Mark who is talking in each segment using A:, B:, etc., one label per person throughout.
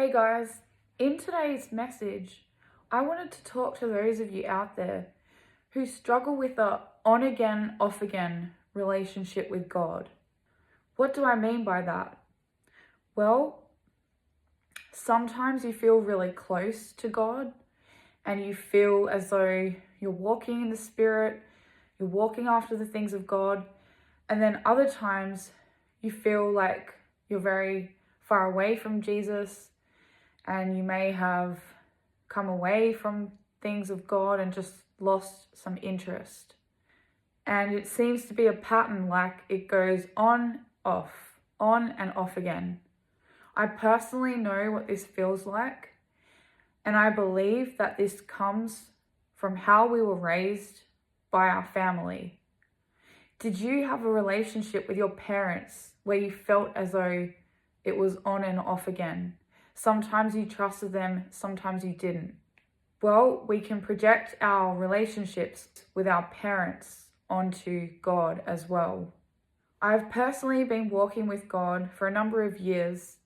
A: Hey guys, in today's message, I wanted to talk to those of you out there who struggle with a on again, off again relationship with God. What do I mean by that? Well, sometimes you feel really close to God and you feel as though you're walking in the Spirit, you're walking after the things of God, and then other times you feel like you're very far away from Jesus and you may have come away from things of God and just lost some interest. And it seems to be a pattern, like it goes on and off again. I personally know what this feels like, and I believe that this comes from how we were raised by our family. Did you have a relationship with your parents where you felt as though it was on and off again? Sometimes you trusted them, sometimes you didn't. Well, we can project our relationships with our parents onto God as well. I've personally been walking with God for a number of years,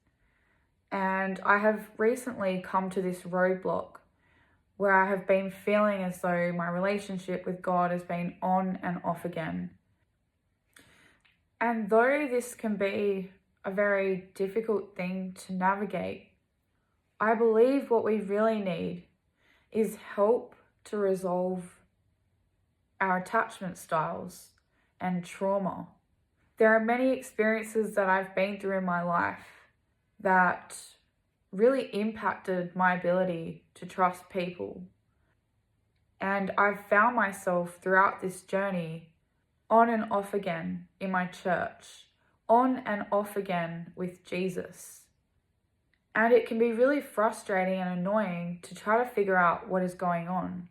A: and I have recently come to this roadblock where I have been feeling as though my relationship with God has been on and off again. And though this can be a very difficult thing to navigate, I believe what we really need is help to resolve our attachment styles and trauma. There are many experiences that I've been through in my life that really impacted my ability to trust people. And I've found myself throughout this journey on and off again in my church, on and off again with Jesus. And it can be really frustrating and annoying to try to figure out what is going on.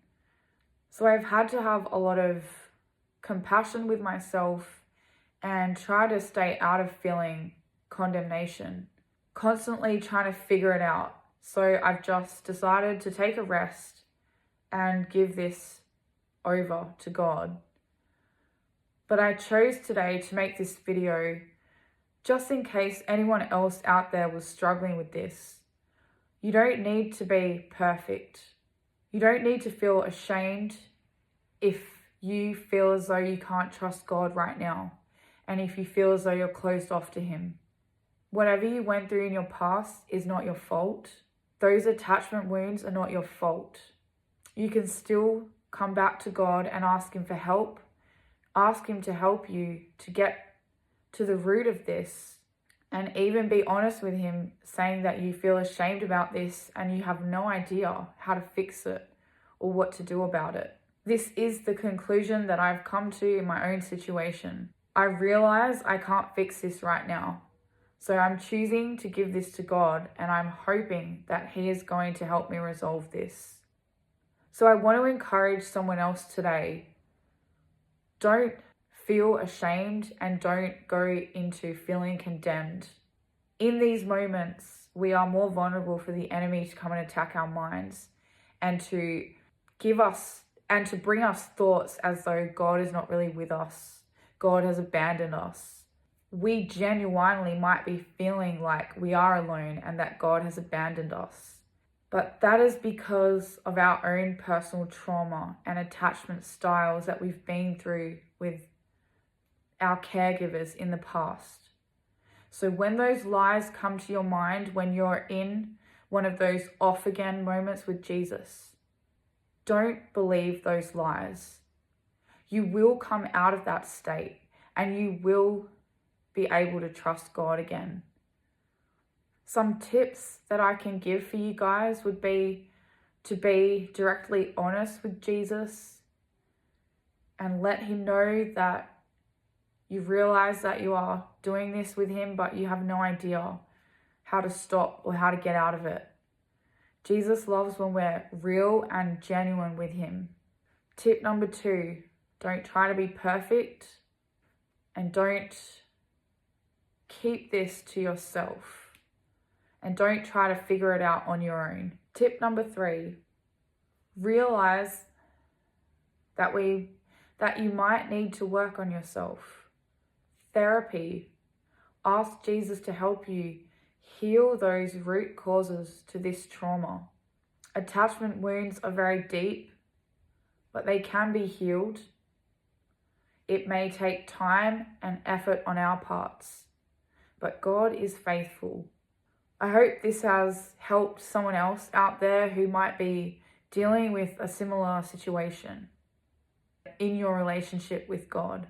A: So I've had to have a lot of compassion with myself and try to stay out of feeling condemnation, constantly trying to figure it out. So I've just decided to take a rest and give this over to God. But I chose today to make this video just in case anyone else out there was struggling with this. You don't need to be perfect. You don't need to feel ashamed if you feel as though you can't trust God right now, and if you feel as though you're closed off to Him. Whatever you went through in your past is not your fault. Those attachment wounds are not your fault. You can still come back to God and ask Him for help. Ask Him to help you to get to the root of this, and even be honest with Him, saying that you feel ashamed about this and you have no idea how to fix it or what to do about it. This is the conclusion that I've come to in my own situation. I realize I can't fix this right now, so I'm choosing to give this to God, and I'm hoping that He is going to help me resolve this. So I want to encourage someone else today. Don't feel ashamed and don't go into feeling condemned. In these moments, we are more vulnerable for the enemy to come and attack our minds and to bring us thoughts as though God is not really with us. God has abandoned us. We genuinely might be feeling like we are alone and that God has abandoned us. But that is because of our own personal trauma and attachment styles that we've been through with our caregivers in the past. So when those lies come to your mind, when you're in one of those off again moments with Jesus, don't believe those lies. You will come out of that state and you will be able to trust God again. Some tips that I can give for you guys would be to be directly honest with Jesus and let Him know that you realize that you are doing this with Him, but you have no idea how to stop or how to get out of it. Jesus loves when we're real and genuine with Him. Tip number 2, don't try to be perfect and don't keep this to yourself and don't try to figure it out on your own. Tip number 3, realize that you might need to work on yourself. Therapy. Ask Jesus to help you heal those root causes to this trauma. Attachment wounds are very deep, but they can be healed. It may take time and effort on our parts, but God is faithful. I hope this has helped someone else out there who might be dealing with a similar situation in your relationship with God.